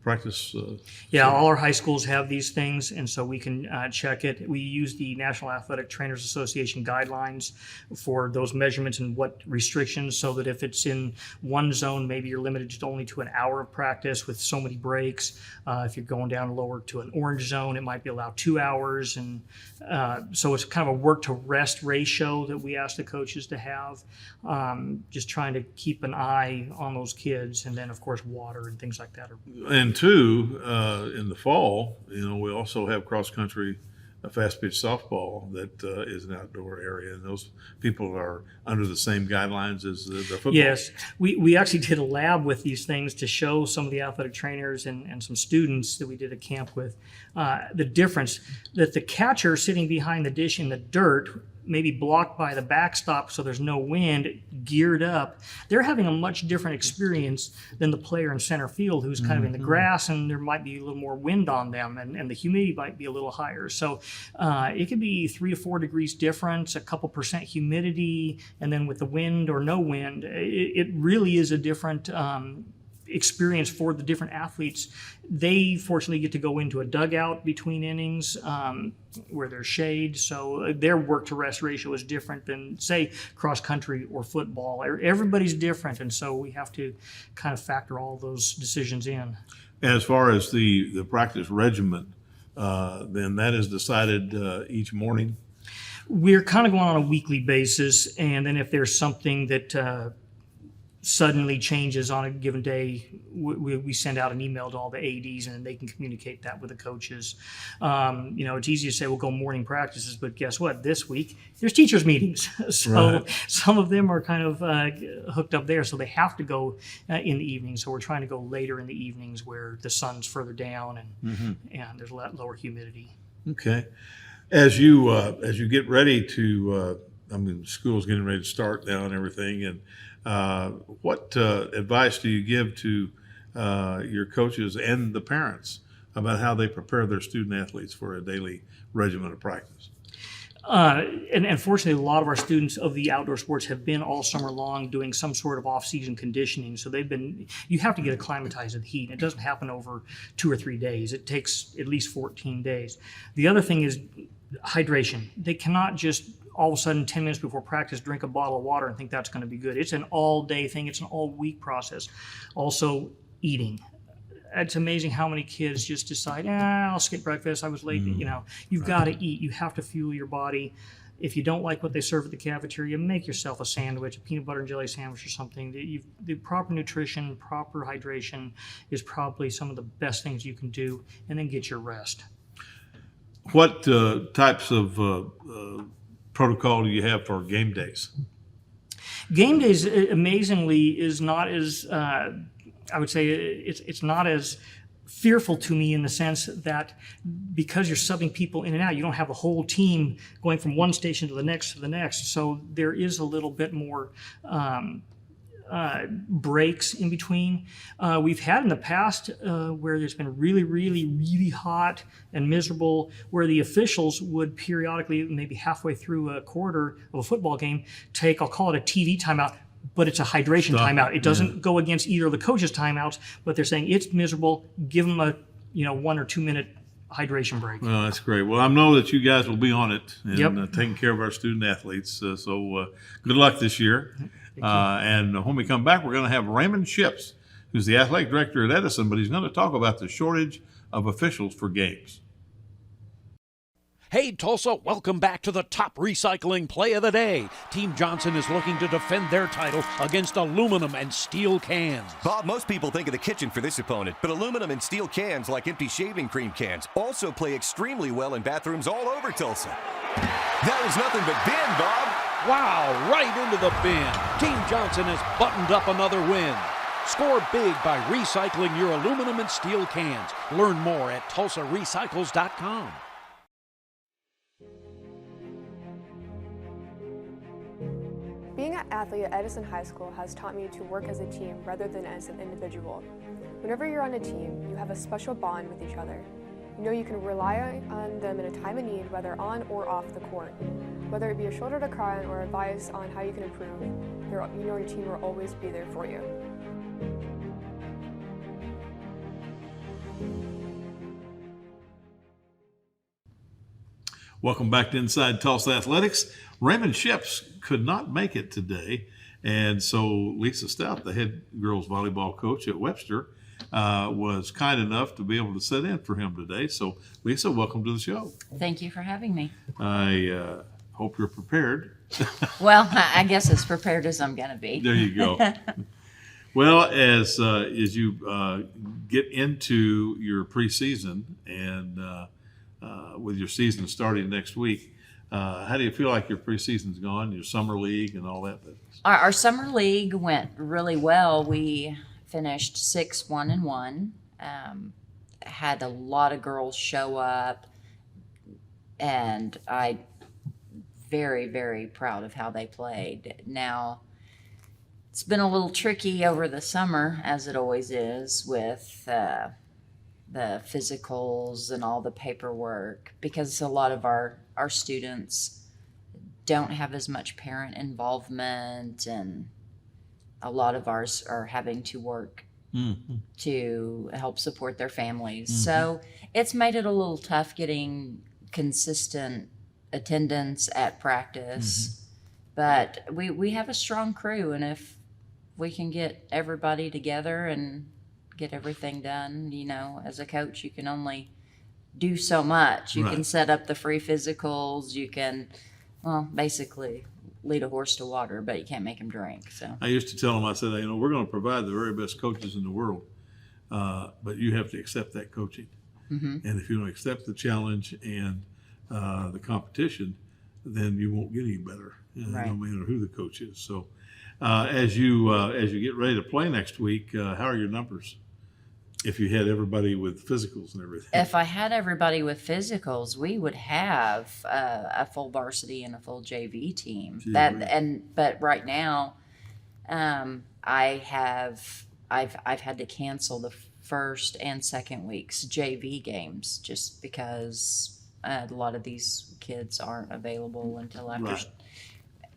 practice? All our high schools have these things, and so we can check it. We use the National Athletic Trainers Association guidelines for those measurements and what restrictions, so that if it's in one zone, maybe you're limited only to an hour of practice with so many breaks. If you're going down lower to an orange zone, it might be allowed 2 hours. And so it's kind of a work to rest ratio that we ask the coaches to have, just trying to keep an eye on those kids. And then, of course, water and things like that. And two, in the fall, we also have cross-country, fast-pitch softball that is an outdoor area, and those people are under the same guidelines as the football. Yes, we actually did a lab with these things to show some of the athletic trainers and some students that we did a camp with the difference that the catcher sitting behind the dish in the dirt, maybe blocked by the backstop so there's no wind, geared up, they're having a much different experience than the player in center field who's kind of in the grass, and there might be a little more wind on them, and the humidity might be a little higher. So it could be 3 to 4 degrees difference, a couple percent humidity, and then with the wind or no wind, it really is a different experience for the different athletes. They fortunately get to go into a dugout between innings where there's shade, so their work to rest ratio is different than, say, cross country or football. Everybody's different, and so we have to kind of factor all those decisions in. As far as the practice regimen, then that is decided each morning? We're kind of going on a weekly basis, and then if there's something that suddenly changes on a given day, we send out an email to all the ADs, and they can communicate that with the coaches. It's easy to say we'll go morning practices, but guess what? This week there's teachers meetings, so Right. some of them are kind of hooked up there, so they have to go in the evening. So we're trying to go later in the evenings where the sun's further down and there's a lot lower humidity. Okay. As you get ready to, school's getting ready to start now and everything, and what advice do you give to your coaches and the parents about how they prepare their student athletes for a daily regimen of practice? And fortunately, a lot of our students of the outdoor sports have been all summer long doing some sort of off-season conditioning. So you have to get acclimatized to the heat. It doesn't happen over 2 or 3 days. It takes at least 14 days. The other thing is hydration. They cannot just all of a sudden 10 minutes before practice drink a bottle of water and think that's going to be good. It's an all-day thing. It's an all-week process. Also, eating. It's amazing how many kids just decide, I'll skip breakfast. I was late. You've got to eat. You have to fuel your body. If you don't like what they serve at the cafeteria, make yourself a sandwich, a peanut butter and jelly sandwich or something. The proper nutrition, proper hydration is probably some of the best things you can do, and then get your rest. What types of protocol do you have for game days? Game days, amazingly, is not as I would say it's not as fearful to me in the sense that because you're subbing people in and out, you don't have a whole team going from one station to the next to the next. So there is a little bit more breaks in between. We've had in the past where it's been really, really, really hot and miserable, where the officials would periodically, maybe halfway through a quarter of a football game, take, I'll call it a TV timeout, but it's a hydration timeout. It doesn't go against either of the coaches' timeouts, but they're saying it's miserable. Give them a 1 or 2 minute hydration break. Well, that's great. Well, I know that you guys will be on it and taking care of our student athletes. So good luck this year. And when we come back, we're going to have Raymond Ships, who's the athletic director at Edison, but he's going to talk about the shortage of officials for games. Hey, Tulsa, welcome back to the top recycling play of the day. Team Johnson is looking to defend their title against aluminum and steel cans. Bob, most people think of the kitchen for this opponent, but aluminum and steel cans, like empty shaving cream cans, also play extremely well in bathrooms all over Tulsa. That was nothing but bin, Bob. Wow, right into the bin. Team Johnson has buttoned up another win. Score big by recycling your aluminum and steel cans. Learn more at TulsaRecycles.com. Being an athlete at Edison High School has taught me to work as a team rather than as an individual. Whenever you're on a team, you have a special bond with each other. You know you can rely on them in a time of need, whether on or off the court. Whether it be a shoulder to cry on or advice on how you can improve, you know your team will always be there for you. Welcome back to Inside Tulsa Athletics. Raymond Ships could not make it today, and so Lisa Stout, the head girls volleyball coach at Webster, was kind enough to be able to sit in for him today. So, Lisa, welcome to the show. Thank you for having me. I hope you're prepared. Well, I guess as prepared as I'm going to be. There you go. Well, as you get into your preseason and with your season starting next week, how do you feel like your preseason's gone, your summer league and all that business? Our summer league went really well. We finished 6-1-1. Had a lot of girls show up, and I very, very proud of how they played. Now, it's been a little tricky over the summer, as it always is, with the physicals and all the paperwork, because a lot of our students don't have as much parent involvement, and a lot of ours are having to work to help support their families. So it's made it a little tough getting consistent attendance at practice. But we have a strong crew, and if we can get everybody together and get everything done, you know, as a coach, you can only do so much. You can set up the free physicals. You can, well, basically lead a horse to water, but you can't make him drink. So I used to tell them, I said, you know, we're going to provide the very best coaches in the world, but you have to accept that coaching. And if you don't accept the challenge and the competition, then you won't get any better. No matter who the coach is. So as you get ready to play next week, how are your numbers? If you had everybody with physicals and everything. If I had everybody with physicals, we would have a full varsity and a full JV team. But right now, I've had to cancel the first and second week's JV games just because a lot of these kids aren't available until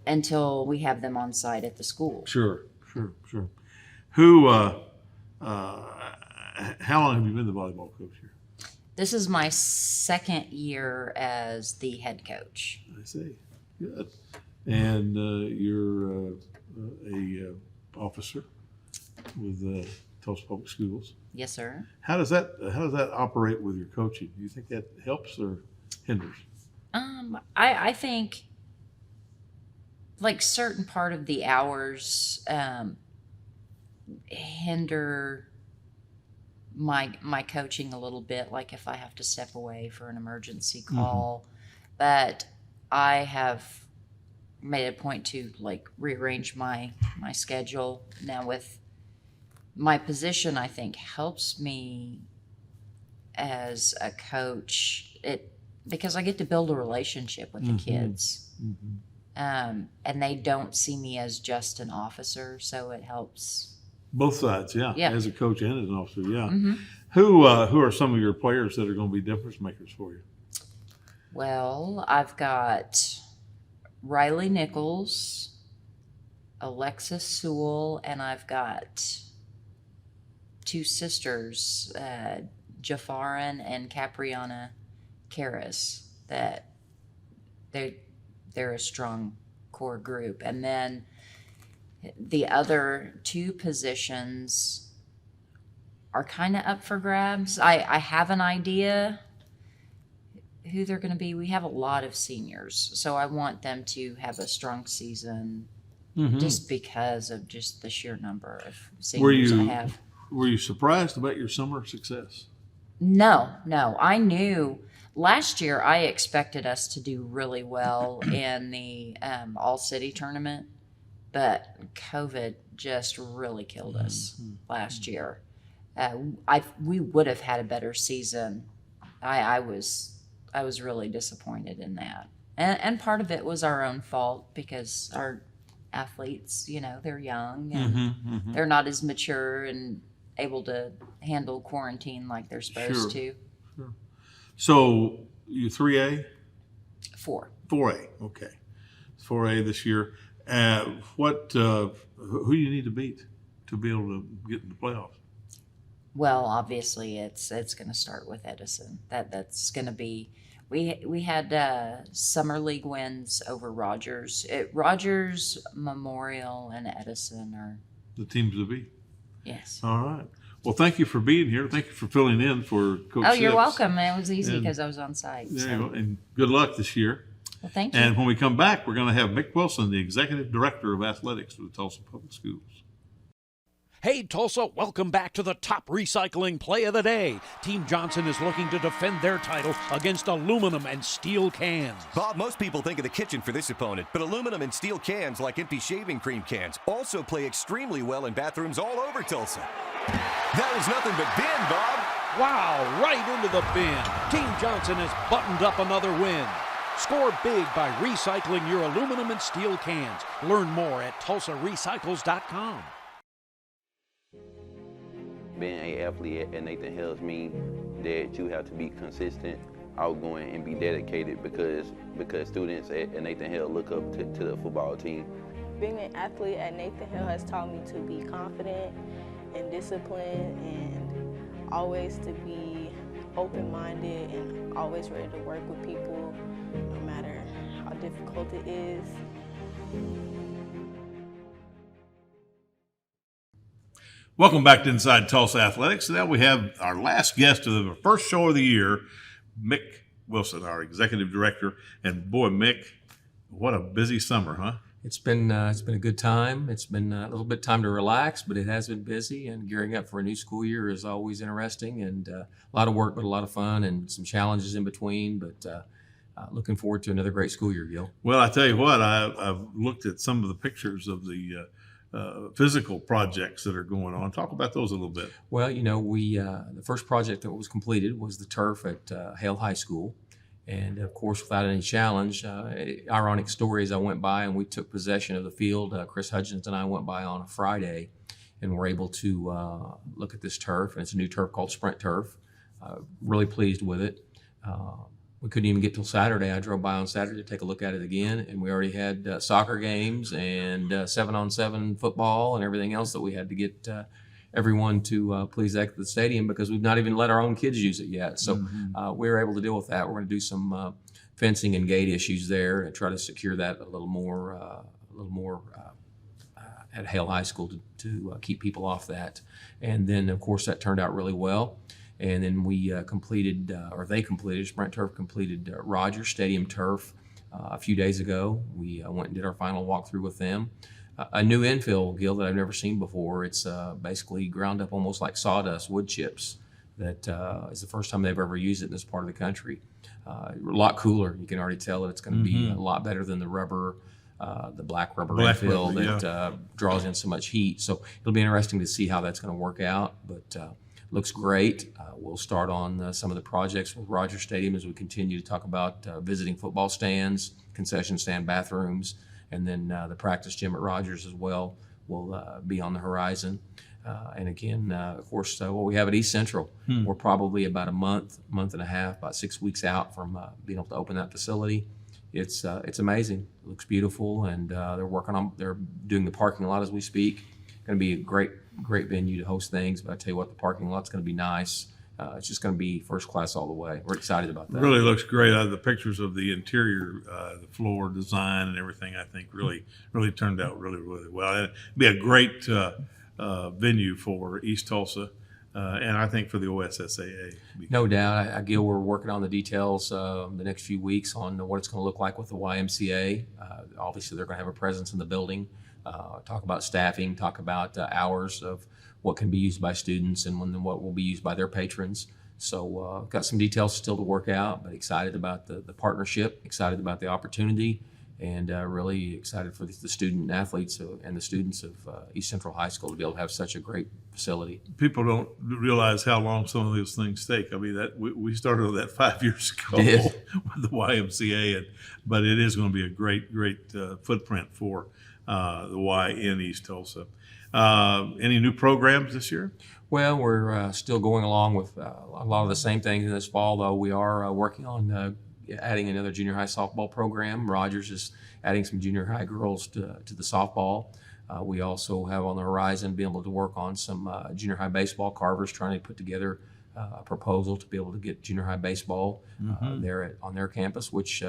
until we have them on site at the school. Sure. Who? How long have you been the volleyball coach here? This is my second year as the head coach. I see. Good. And you're a officer with Tulsa Public Schools. Yes, sir. How does that operate with your coaching? Do you think that helps or hinders? I think like certain part of the hours hinder my coaching a little bit, like if I have to step away for an emergency call. But I have made a point to like rearrange my schedule now. With my position, I think helps me as a coach because I get to build a relationship with the kids. And they don't see me as just an officer, so it helps. Both sides, yeah. As a coach and as an officer, yeah. Who are some of your players that are going to be difference makers for you? Well, I've got Riley Nichols, Alexis Sewell, and I've got two sisters, Jafarin and Capriana Karras, that they're a strong core group. And then the other two positions are kind of up for grabs. I have an idea who they're going to be. We have a lot of seniors, so I want them to have a strong season just because of just the sheer number of seniors I have. Were you surprised about your summer success? No. I knew last year I expected us to do really well in the all-city tournament. But COVID just really killed us last year. We would have had a better season. I was really disappointed in that, and part of it was our own fault because our athletes, you know, they're young and they're not as mature and able to handle quarantine like they're supposed to. Sure. So you 3A? 4A. Okay, 4A this year. Who you need to beat to be able to get in the playoffs? Well, obviously it's going to start with Edison. That's going to be. We had summer league wins over Rogers. Rogers, Memorial, and Edison are the teams to beat. Yes. All right. Well, thank you for being here. Thank you for filling in for Coach. Oh, you're welcome. It was easy because I was on site. There you go. And good luck this year. Well, thank you. And when we come back, we're going to have Mick Wilson, the Executive Director of Athletics for the Tulsa Public Schools. Hey, Tulsa, welcome back to the top recycling play of the day. Team Johnson is looking to defend their title against aluminum and steel cans. Bob, most people think of the kitchen for this opponent, but aluminum and steel cans, like empty shaving cream cans, also play extremely well in bathrooms all over Tulsa. That is nothing but bin, Bob. Wow, right into the bin. Team Johnson has buttoned up another win. Score big by recycling your aluminum and steel cans. Learn more at TulsaRecycles.com. Being an athlete at Nathan Hills means that you have to be consistent, outgoing, and be dedicated because students at Nathan Hill look up to the football team. Being an athlete at Nathan Hill has taught me to be confident and disciplined, and always to be open-minded and always ready to work with people, no matter how difficult it is. Welcome back to Inside Tulsa Athletics. Now we have our last guest of the first show of the year, Mick Wilson, our executive director. And boy, Mick, what a busy summer, huh? It's been a good time. It's been a little bit time to relax, but it has been busy. And gearing up for a new school year is always interesting, and a lot of work, but a lot of fun, and some challenges in between. But looking forward to another great school year, Gil. Well, I tell you what, I've looked at some of the pictures of the physical projects that are going on. Talk about those a little bit. Well, you know, we the first project that was completed was the turf at Hale High School. And of course, without any challenge, ironic story is I went by and we took possession of the field. Chris Hudgens and I went by on a Friday and were able to look at this turf. And it's a new turf called Sprint Turf. Really pleased with it. We couldn't even get till Saturday. I drove by on Saturday to take a look at it again, and we already had soccer games and 7-on-7 football and everything else that we had to get everyone to please exit the stadium, because we've not even let our own kids use it yet. So we were able to deal with that. We're going to do some fencing and gate issues there and try to secure that a little more at Hale High School to keep people off that. And then, of course, that turned out really well. And then we Sprint Turf completed Rogers Stadium Turf a few days ago. We went and did our final walkthrough with them. A new infill, Gil, that I've never seen before. It's basically ground up almost like sawdust, wood chips. That is the first time they've ever used it in this part of the country. A lot cooler. You can already tell that it's going to be a lot better than the rubber, the black rubber infill that draws in so much heat. So it'll be interesting to see how that's going to work out. But looks great. We'll start on some of the projects with Rogers Stadium as we continue to talk about visiting football stands, concession stand bathrooms, and then the practice gym at Rogers as well will be on the horizon. And again, of course, what we have at East Central, we're probably about a month and a half, about 6 weeks out from being able to open that facility. It's amazing. It looks beautiful, and they're doing the parking lot as we speak. Going to be a great venue to host things, but I tell you what, the parking lot's going to be nice. It's just going to be first class all the way. We're excited about that. Really looks great. The pictures of the interior, the floor design and everything, I think really turned out really well. It'd be a great venue for East Tulsa, and I think for the OSSAA. No doubt. Gil, we're working on the details the next few weeks on what it's going to look like with the YMCA. Obviously, they're going to have a presence in the building. Talk about staffing, talk about hours of what can be used by students and what will be used by their patrons. So got some details still to work out, but excited about the partnership, excited about the opportunity, and really excited for the student athletes and the students of East Central High School to be able to have such a great facility. People don't realize how long some of those things take. I mean, we started on that 5 years ago with the YMCA, but it is going to be a great footprint for the Y in East Tulsa. Any new programs this year? Well, we're still going along with a lot of the same things in this fall, though. We are working on adding another junior high softball program. Rogers is adding some junior high girls to the softball. We also have on the horizon being able to work on some junior high baseball. Carver's trying to put together a proposal to be able to get junior high baseball there on their campus, which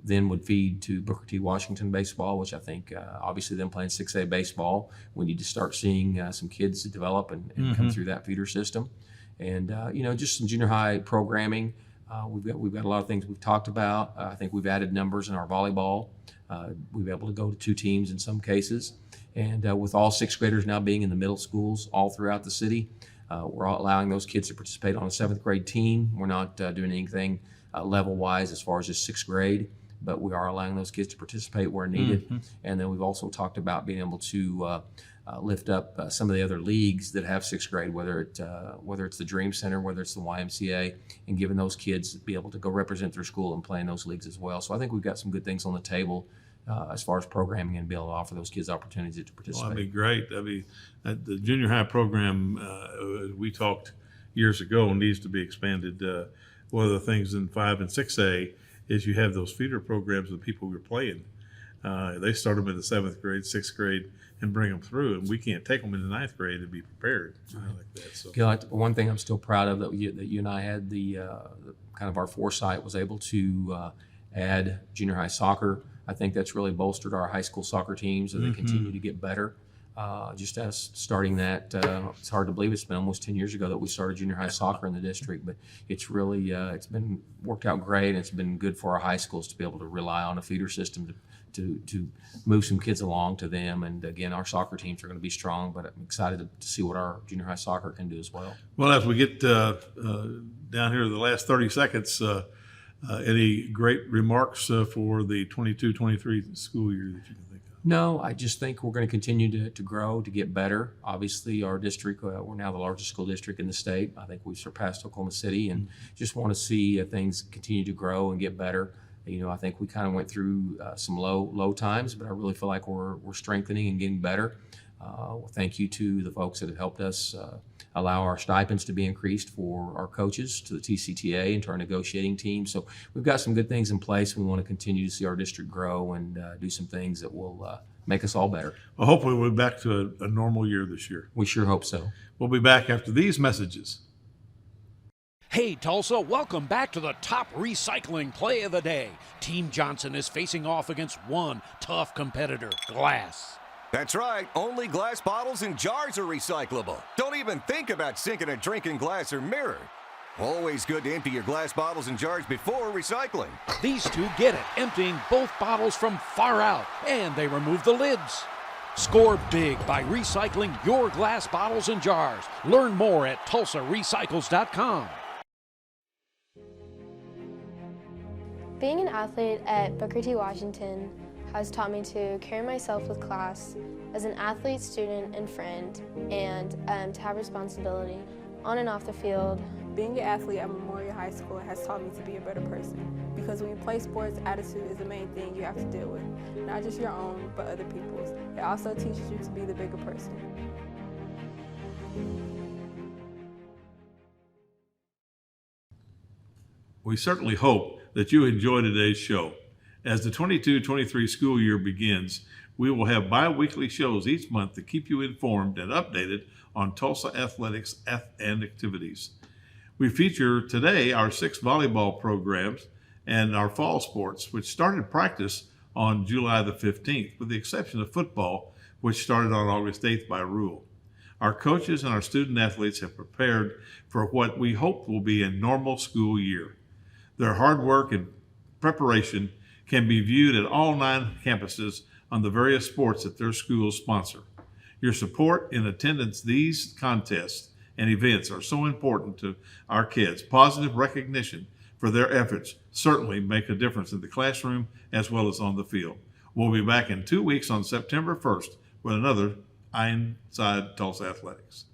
then would feed to Booker T. Washington baseball, which I think obviously them playing 6A baseball, we need to start seeing some kids develop and come through that feeder system. And just some junior high programming. We've got a lot of things we've talked about. I think we've added numbers in our volleyball. We've been able to go to 2 teams in some cases. And with all 6th graders now being in the middle schools all throughout the city, we're allowing those kids to participate on a 7th grade team. We're not doing anything level-wise as far as just 6th grade, but we are allowing those kids to participate where needed. And then we've also talked about being able to lift up some of the other leagues that have 6th grade, whether it's the Dream Center, whether it's the YMCA, and giving those kids be able to go represent their school and play in those leagues as well. So I think we've got some good things on the table as far as programming and be able to offer those kids opportunities to participate. Well, that'd be great. The junior high program, we talked years ago, needs to be expanded. One of the things in 5 and 6A is you have those feeder programs of people we're playing. They start them in the 7th grade, 6th grade, and bring them through, and we can't take them in the 9th grade and be prepared like that. So, Gil, one thing I'm still proud of that you and I had the kind of our foresight was able to add junior high soccer. I think that's really bolstered our high school soccer teams, and they continue to get better. Just as starting that, it's hard to believe it's been almost 10 years ago that we started junior high soccer in the district, but it's really it's been worked out great, and it's been good for our high schools to be able to rely on a feeder system to move some kids along to them. And again, our soccer teams are going to be strong, but I'm excited to see what our junior high soccer can do as well. well, as we get down here to the last 30 seconds, any great remarks for the 22-23 school year that you can think of? No, I just think we're going to continue to grow, to get better. Obviously, our district, we're now the largest school district in the state. I think we've surpassed Oklahoma City, and just want to see things continue to grow and get better. I think we kind of went through some low times, but I really feel like we're strengthening and getting better. Well, thank you to the folks that have helped us allow our stipends to be increased for our coaches, to the TCTA, and to our negotiating team. So we've got some good things in place. We want to continue to see our district grow and do some things that will make us all better. Well, hopefully we'll be back to a normal year this year. We sure hope so. We'll be back after these messages. Hey, Tulsa, welcome back to the top recycling play of the day. Team Johnson is facing off against one tough competitor, glass. That's right. Only glass bottles and jars are recyclable. Don't even think about sinking a drink in glass or mirror. Always good to empty your glass bottles and jars before recycling. These two get it, emptying both bottles from far out, and they remove the lids. Score big by recycling your glass bottles and jars. Learn more at TulsaRecycles.com. Being an athlete at Booker T. Washington has taught me to carry myself with class as an athlete, student, and friend, and to have responsibility on and off the field. Being an athlete at Memorial High School has taught me to be a better person, because when you play sports, attitude is the main thing you have to deal with. Not just your own, but other people's. It also teaches you to be the bigger person. We certainly hope that you enjoy today's show. As the 22-23 school year begins, we will have bi-weekly shows each month to keep you informed and updated on Tulsa athletics and activities. We feature today our 6 volleyball programs and our fall sports, which started practice on July the 15th, with the exception of football, which started on August 8th by rule. Our coaches and our student athletes have prepared for what we hope will be a normal school year. Their hard work and preparation can be viewed at all 9 campuses on the various sports that their schools sponsor. Your support in attendance these contests and events are so important to our kids. Positive recognition for their efforts certainly make a difference in the classroom as well as on the field. We'll be back in 2 weeks on September 1st with another Inside Tulsa Athletics.